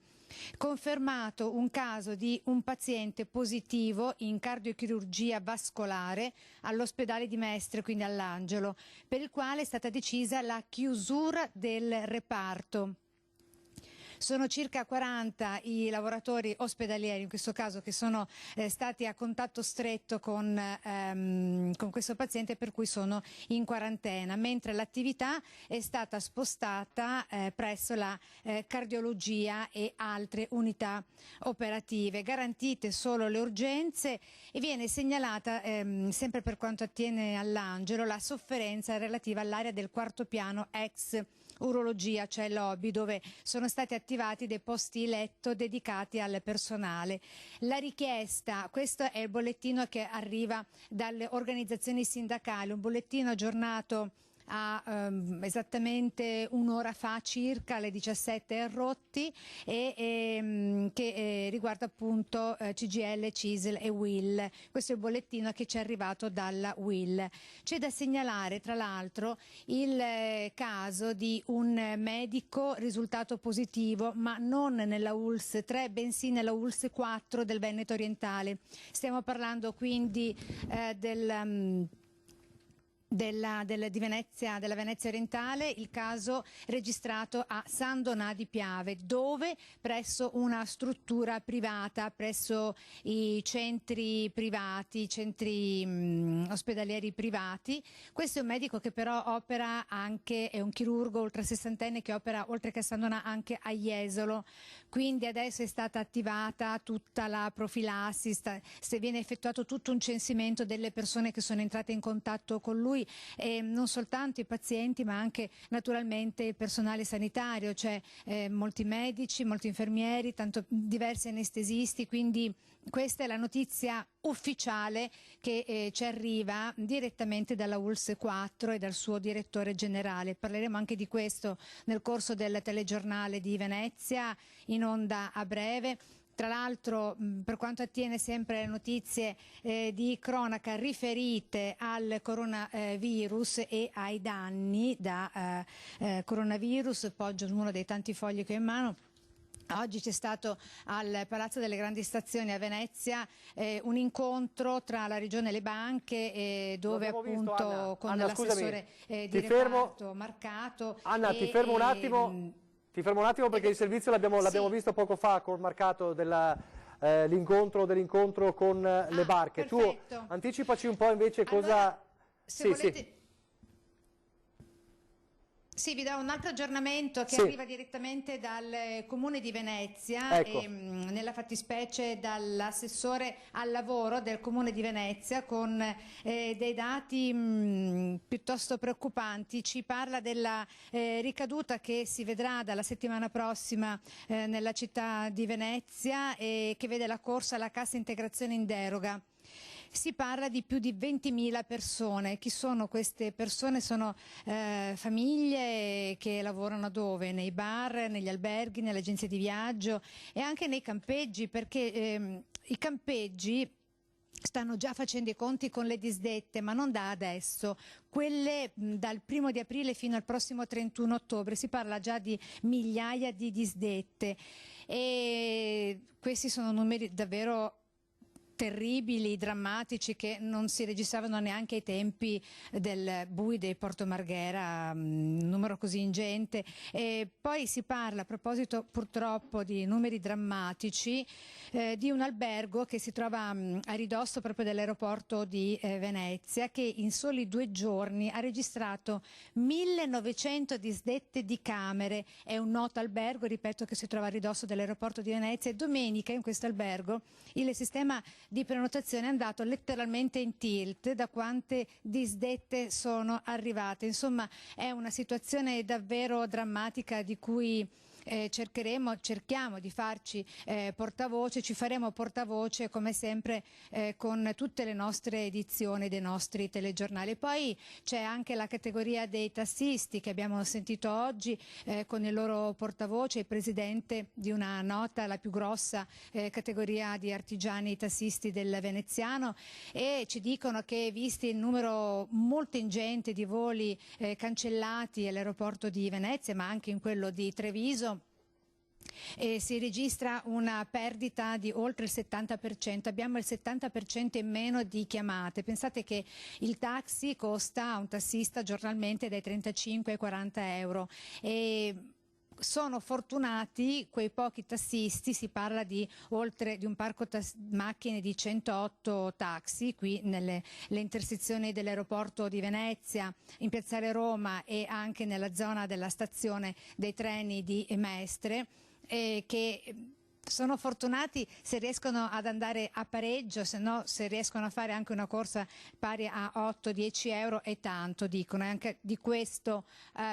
Confermato un caso di un paziente positivo in cardiochirurgia vascolare all'ospedale di Mestre, quindi all'Angelo, per il quale è stata decisa la chiusura del reparto. Sono circa 40 i lavoratori ospedalieri, in questo caso, che sono stati a contatto stretto con questo paziente, per cui sono in quarantena, mentre l'attività è stata spostata presso la cardiologia e altre unità operative. Garantite solo le urgenze e viene segnalata, sempre per quanto attiene all'Angelo, la sofferenza relativa all'area del quarto piano ex urologia, cioè lobby, dove sono stati attivati dei posti letto dedicati al personale. La richiesta, questo è il bollettino che arriva dalle organizzazioni sindacali, un bollettino aggiornato a esattamente un'ora fa circa, alle 17:00 e che riguarda appunto CGIL, CISL e UIL. Questo è il bollettino che ci è arrivato dalla UIL. C'è da segnalare tra l'altro il caso di un medico risultato positivo, ma non nella ULSS 3 bensì nella ULSS 4 del Veneto orientale. Stiamo parlando quindi della Venezia orientale, il caso registrato a San Donà di Piave, dove presso una struttura privata, presso i centri privati, centri ospedalieri privati. Questo è un medico che però opera anche, è un chirurgo ultra sessantenne che opera oltre che a San Donà anche a Jesolo, quindi adesso è stata attivata tutta la profilassi, se viene effettuato tutto un censimento delle persone che sono entrate in contatto con lui, e non soltanto i pazienti ma anche naturalmente il personale sanitario, cioè molti medici, molti infermieri, tanto diversi anestesisti, quindi questa è la notizia ufficiale che ci arriva direttamente dalla ULSS 4 e dal suo direttore generale. Parleremo anche di questo nel corso del telegiornale di Venezia, in onda a breve. Tra l'altro, per quanto attiene sempre alle notizie di cronaca riferite al coronavirus e ai danni da coronavirus, poggio uno dei tanti fogli che ho in mano. Oggi c'è stato al Palazzo delle Grandi Stazioni a Venezia un incontro tra la Regione e le banche, dove appunto visto, con l'assessore di reparto Marcato. Anna, ti fermo un attimo. Ti fermo un attimo perché il servizio l'abbiamo visto poco fa col Marcato dell'incontro con le barche. Perfetto. Tu anticipaci un po' invece cosa... Se volete... Sì, vi do un altro aggiornamento che arriva direttamente dal Comune di Venezia, ecco. Nella fattispecie dall'assessore al lavoro del Comune di Venezia, con dei dati piuttosto preoccupanti. Ci parla della ricaduta che si vedrà dalla settimana prossima nella città di Venezia e che vede la corsa alla cassa integrazione in deroga. Si parla di più di 20.000 persone. Chi sono queste persone? Sono famiglie che lavorano dove? Nei bar, negli alberghi, nelle agenzie di viaggio e anche nei campeggi, perché i campeggi stanno già facendo i conti con le disdette, ma non da adesso, quelle dal 1° di aprile fino al prossimo 31 ottobre, si parla già di migliaia di disdette e questi sono numeri davvero terribili, drammatici, che non si registravano neanche ai tempi del Bui dei Porto Marghera, un numero così ingente. E poi si parla, a proposito purtroppo di numeri drammatici, di un albergo che si trova a ridosso proprio dell'aeroporto di Venezia, che in soli 2 giorni ha registrato 1900 disdette di camere. È un noto albergo, ripeto, che si trova a ridosso dell'aeroporto di Venezia, e domenica in questo albergo il sistema di prenotazione è andato letteralmente in tilt da quante disdette sono arrivate. Insomma, è una situazione davvero drammatica di cui cerchiamo di farci portavoce, ci faremo portavoce come sempre con tutte le nostre edizioni dei nostri telegiornali. Poi c'è anche la categoria dei tassisti che abbiamo sentito oggi con il loro portavoce, il presidente di una nota, la più grossa categoria di artigiani tassisti del veneziano, e ci dicono che, visti il numero molto ingente di voli cancellati all'aeroporto di Venezia ma anche in quello di Treviso, si registra una perdita di oltre il 70%, abbiamo il 70% in meno di chiamate. Pensate che il taxi costa a un tassista giornalmente dai 35 ai 40 euro e sono fortunati quei pochi tassisti, si parla di oltre di un parco macchine di 108 taxi qui nelle intersezioni dell'aeroporto di Venezia, in Piazzale Roma e anche nella zona della stazione dei treni di Mestre, che sono fortunati se riescono ad andare a pareggio, se no se riescono a fare anche una corsa pari a 8-10 euro e tanto, dicono, e anche di questo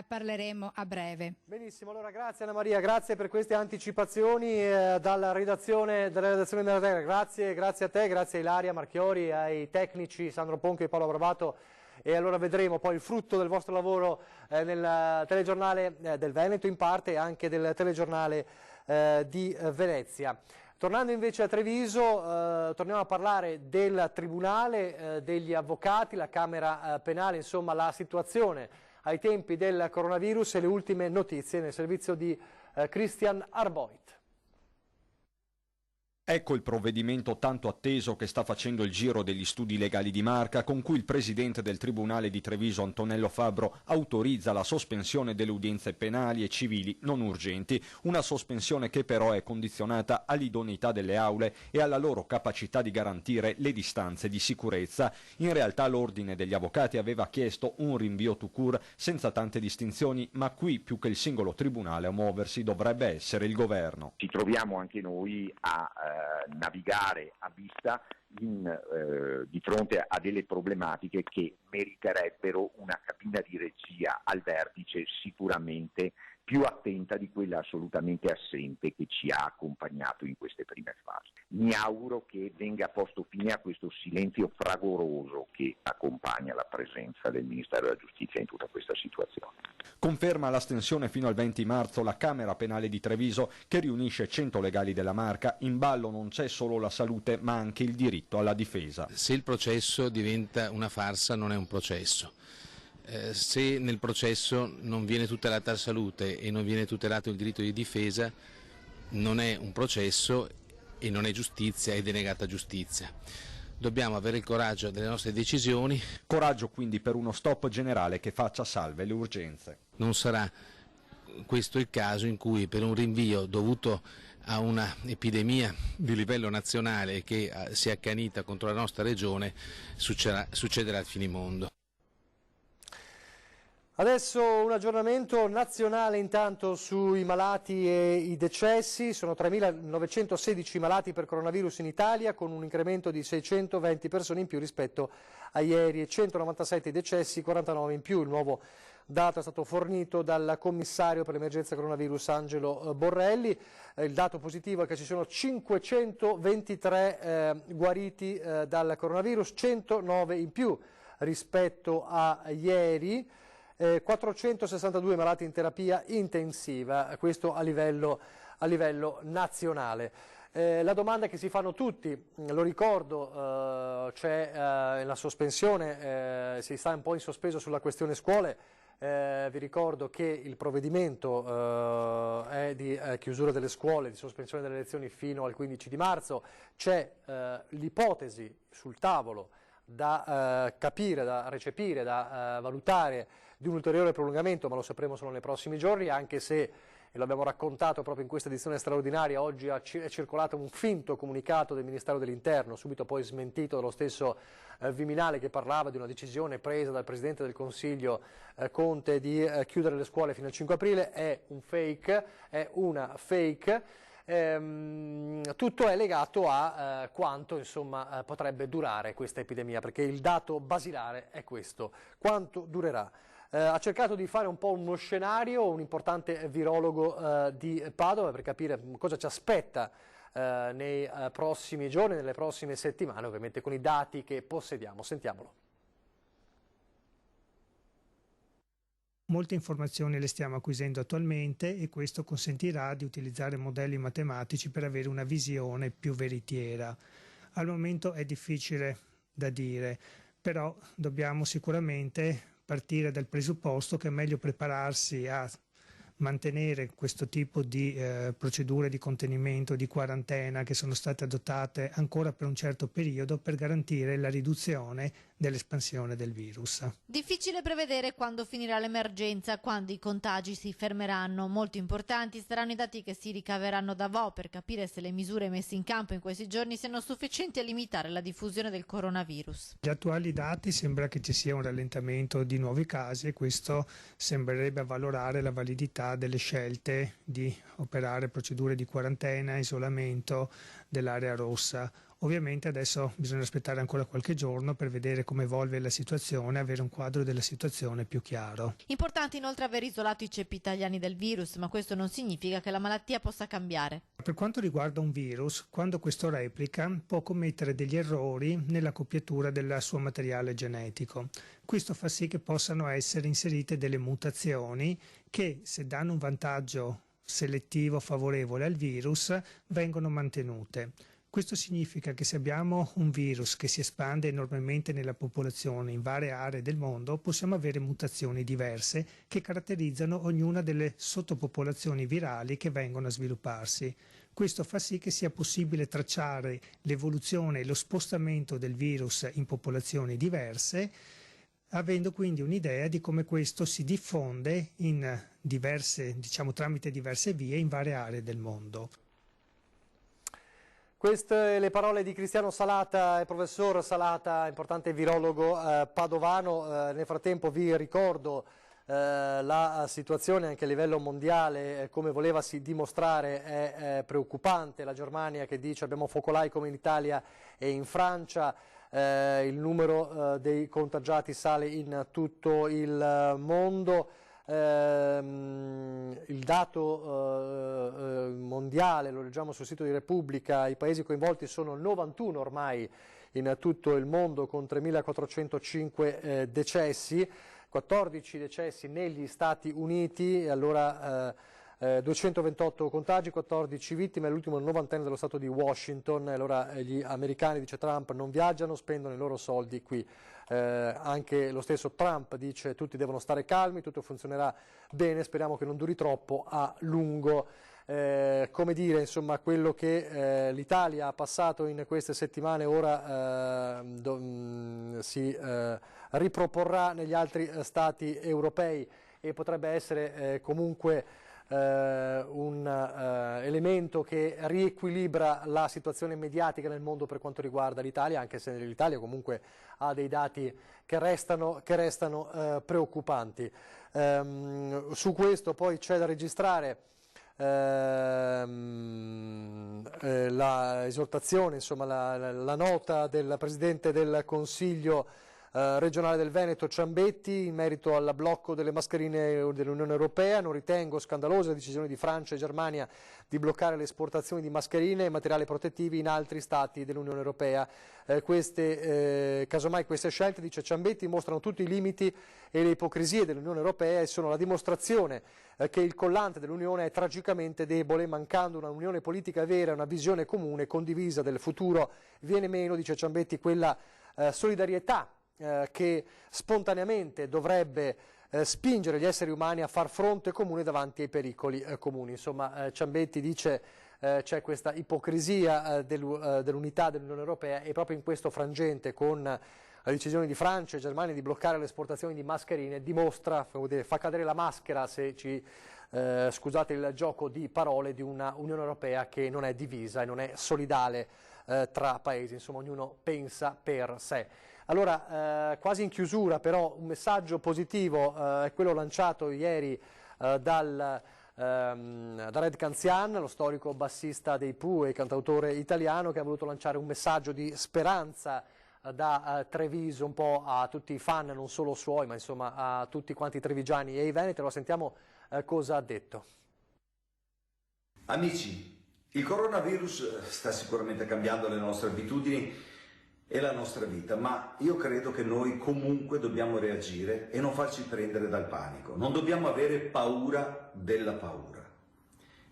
parleremo a breve. Benissimo, allora grazie Anna Maria, grazie per queste anticipazioni dalla redazione della Terra. Grazie a te, grazie a Ilaria Marchiori, ai tecnici Sandro Ponchio e Paolo Barbato. E allora vedremo poi il frutto del vostro lavoro nel telegiornale del Veneto in parte e anche del telegiornale di Venezia. Tornando invece a Treviso, torniamo a parlare del Tribunale degli Avvocati, la Camera Penale, insomma la situazione ai tempi del coronavirus e le ultime notizie nel servizio di Christian Arboit. Ecco il provvedimento tanto atteso che sta facendo il giro degli studi legali di Marca, con cui il presidente del Tribunale di Treviso, Antonello Fabbro, autorizza la sospensione delle udienze penali e civili non urgenti, una sospensione che però è condizionata all'idoneità delle aule e alla loro capacità di garantire le distanze di sicurezza. In realtà l'Ordine degli Avvocati aveva chiesto un rinvio tout court senza tante distinzioni, ma qui più che il singolo tribunale a muoversi dovrebbe essere il governo. Ci troviamo anche noi a navigare a vista di fronte a delle problematiche che meriterebbero una cabina di regia al vertice sicuramente più attenta di quella assolutamente assente che ci ha accompagnato in queste prime fasi. Mi auguro che venga posto fine a questo silenzio fragoroso che accompagna la presenza del Ministero della Giustizia in tutta questa situazione. Conferma l'astensione fino al 20 marzo la Camera Penale di Treviso, che riunisce 100 legali della Marca. In ballo non c'è solo la salute ma anche il diritto alla difesa. Se il processo diventa una farsa non è un processo. Se nel processo non viene tutelata la salute e non viene tutelato il diritto di difesa, non è un processo e non è giustizia, è denegata giustizia. Dobbiamo avere il coraggio delle nostre decisioni. Coraggio quindi per uno stop generale che faccia salve le urgenze. Non sarà questo il caso in cui per un rinvio dovuto a una epidemia di livello nazionale che si è accanita contro la nostra regione succederà il finimondo. Adesso un aggiornamento nazionale intanto sui malati e i decessi. Sono 3.916 malati per coronavirus in Italia, con un incremento di 620 persone in più rispetto a ieri, e 197 decessi, 49 in più. Il nuovo dato è stato fornito dal commissario per l'emergenza coronavirus Angelo Borrelli. Il dato positivo è che ci sono 523 guariti dal coronavirus, 109 in più rispetto a ieri. 462 malati in terapia intensiva, questo a livello nazionale. La domanda che si fanno tutti, lo ricordo, c'è la sospensione, si sta un po' in sospeso sulla questione scuole. Vi ricordo che il provvedimento è di chiusura delle scuole, di sospensione delle lezioni fino al 15 di marzo. C'è l'ipotesi sul tavolo da capire, da recepire, da valutare di un ulteriore prolungamento, ma lo sapremo solo nei prossimi giorni, anche se, e lo abbiamo raccontato proprio in questa edizione straordinaria, oggi è circolato un finto comunicato del Ministero dell'Interno, subito poi smentito dallo stesso Viminale, che parlava di una decisione presa dal Presidente del Consiglio Conte di chiudere le scuole fino al 5 aprile. È un fake, è una fake. Tutto è legato a quanto insomma potrebbe durare questa epidemia, perché il dato basilare è questo: quanto durerà. Ha cercato di fare un po' uno scenario un importante virologo di Padova per capire cosa ci aspetta nei prossimi giorni, nelle prossime settimane, ovviamente con i dati che possediamo. Sentiamolo. Molte informazioni le stiamo acquisendo attualmente e questo consentirà di utilizzare modelli matematici per avere una visione più veritiera. Al momento è difficile da dire, però dobbiamo sicuramente partire dal presupposto che è meglio prepararsi a mantenere questo tipo di procedure di contenimento, di quarantena che sono state adottate ancora per un certo periodo per garantire la riduzione dell'espansione del virus. Difficile prevedere quando finirà l'emergenza, quando i contagi si fermeranno. Molto importanti saranno i dati che si ricaveranno da Vo per capire se le misure messe in campo in questi giorni siano sufficienti a limitare la diffusione del coronavirus. Gli attuali dati sembra che ci sia un rallentamento di nuovi casi e questo sembrerebbe avvalorare la validità delle scelte di operare procedure di quarantena, isolamento dell'area rossa. Ovviamente adesso bisogna aspettare ancora qualche giorno per vedere come evolve la situazione e avere un quadro della situazione più chiaro. Importante inoltre aver isolato i ceppi italiani del virus, ma questo non significa che la malattia possa cambiare. Per quanto riguarda un virus, quando questo replica può commettere degli errori nella copiatura del suo materiale genetico. Questo fa sì che possano essere inserite delle mutazioni che, se danno un vantaggio selettivo favorevole al virus, vengono mantenute. Questo significa che se abbiamo un virus che si espande enormemente nella popolazione in varie aree del mondo, possiamo avere mutazioni diverse che caratterizzano ognuna delle sottopopolazioni virali che vengono a svilupparsi. Questo fa sì che sia possibile tracciare l'evoluzione e lo spostamento del virus in popolazioni diverse, avendo quindi un'idea di come questo si diffonde in tramite diverse vie in varie aree del mondo. Queste le parole di Cristiano Salata, il professor Salata, importante virologo padovano. Nel frattempo vi ricordo la situazione anche a livello mondiale, come volevasi dimostrare, è preoccupante. La Germania che dice abbiamo focolai come in Italia e in Francia, il numero dei contagiati sale in tutto il mondo. Il dato mondiale, lo leggiamo sul sito di Repubblica, i paesi coinvolti sono 91 ormai in tutto il mondo con 3.405 decessi, 14 decessi negli Stati Uniti, allora 228 contagi, 14 vittime, l'ultimo il 90enne dello stato di Washington. Allora gli americani, dice Trump, non viaggiano, spendono i loro soldi qui. Anche lo stesso Trump dice tutti devono stare calmi, tutto funzionerà bene, speriamo che non duri troppo a lungo. Come dire, insomma, quello che l'Italia ha passato in queste settimane ora si riproporrà negli altri stati europei e potrebbe essere comunque un elemento che riequilibra la situazione mediatica nel mondo per quanto riguarda l'Italia, anche se l'Italia comunque ha dei dati che restano preoccupanti. Su questo poi c'è da registrare la esortazione, insomma la nota del Presidente del Consiglio regionale del Veneto Ciambetti in merito al blocco delle mascherine dell'Unione Europea. Non ritengo scandalosa la decisione di Francia e Germania di bloccare le esportazioni di mascherine e materiali protettivi in altri stati dell'Unione Europea. Casomai queste scelte, dice Ciambetti, mostrano tutti i limiti e le ipocrisie dell'Unione Europea e sono la dimostrazione che il collante dell'Unione è tragicamente debole, mancando una unione politica vera, una visione comune condivisa del futuro. Viene meno, dice Ciambetti, quella solidarietà che spontaneamente dovrebbe spingere gli esseri umani a far fronte comune davanti ai pericoli comuni. Insomma, Ciambetti dice c'è questa ipocrisia dell'unità dell'Unione Europea e proprio in questo frangente, con la decisione di Francia e Germania di bloccare le esportazioni di mascherine, dimostra, fa cadere la maschera, se ci scusate il gioco di parole, di una Unione Europea che non è divisa e non è solidale tra paesi, insomma ognuno pensa per sé. Allora, quasi in chiusura però, un messaggio positivo è quello lanciato ieri da Red Canzian, lo storico bassista dei Pooh e cantautore italiano, che ha voluto lanciare un messaggio di speranza da Treviso un po' a tutti i fan, non solo suoi, ma insomma a tutti quanti i trevigiani e i veneti. Lo sentiamo cosa ha detto. Amici, il coronavirus sta sicuramente cambiando le nostre abitudini e la nostra vita, ma io credo che noi comunque dobbiamo reagire e non farci prendere dal panico. Non dobbiamo avere paura della paura.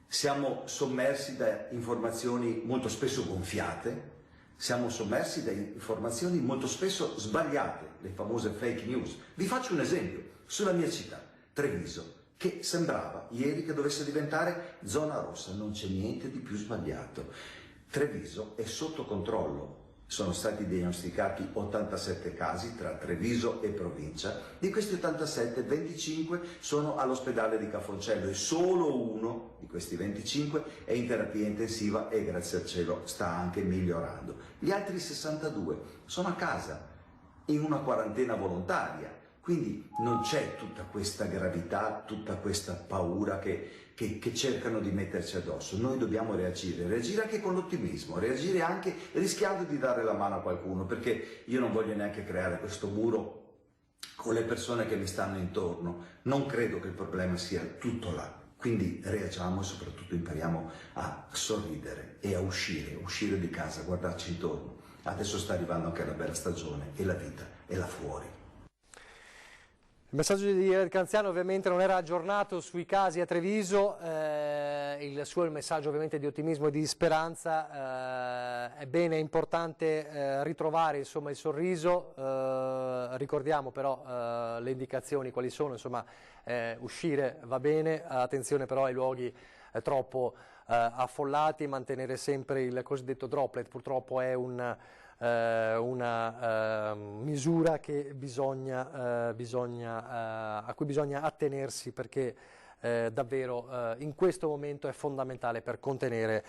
Siamo sommersi da informazioni molto spesso gonfiate, siamo sommersi da informazioni molto spesso sbagliate, le famose fake news. Vi faccio un esempio sulla mia città, Treviso, che sembrava ieri che dovesse diventare zona rossa. Non c'è niente di più sbagliato. Treviso è sotto controllo. sono stati diagnosticati 87 casi tra Treviso e provincia. Di questi 87, 25 sono all'ospedale di Cafoncello e solo uno di questi 25 è in terapia intensiva e grazie al cielo sta anche migliorando. Gli altri 62 sono a casa in una quarantena volontaria, quindi non c'è tutta questa gravità, tutta questa paura che cercano di metterci addosso. Noi dobbiamo reagire anche con l'ottimismo, reagire anche rischiando di dare la mano a qualcuno, perché io non voglio neanche creare questo muro con le persone che mi stanno intorno. Non credo che il problema sia tutto là, quindi reagiamo e soprattutto impariamo a sorridere e a uscire di casa, guardarci intorno. Adesso sta arrivando anche la bella stagione e la vita è là fuori. Il messaggio di Red Canziano ovviamente non era aggiornato sui casi a Treviso, il suo è il messaggio ovviamente di ottimismo e di speranza, è bene, è importante ritrovare insomma il sorriso, ricordiamo però le indicazioni quali sono, insomma uscire va bene, attenzione però ai luoghi troppo affollati, mantenere sempre il cosiddetto droplet, purtroppo è una misura che a cui bisogna attenersi perché davvero in questo momento è fondamentale per contenere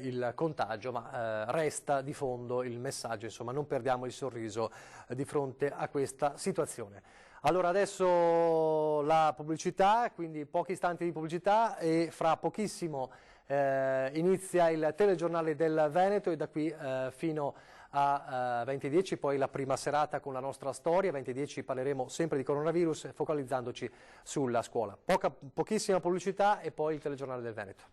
il contagio, ma resta di fondo il messaggio, insomma non perdiamo il sorriso di fronte a questa situazione. Allora adesso la pubblicità, quindi pochi istanti di pubblicità e fra pochissimo inizia il telegiornale del Veneto e da qui fino a 20:10, poi la prima serata con la nostra storia, 20:10 parleremo sempre di coronavirus focalizzandoci sulla scuola. Pochissima pubblicità e poi il telegiornale del Veneto.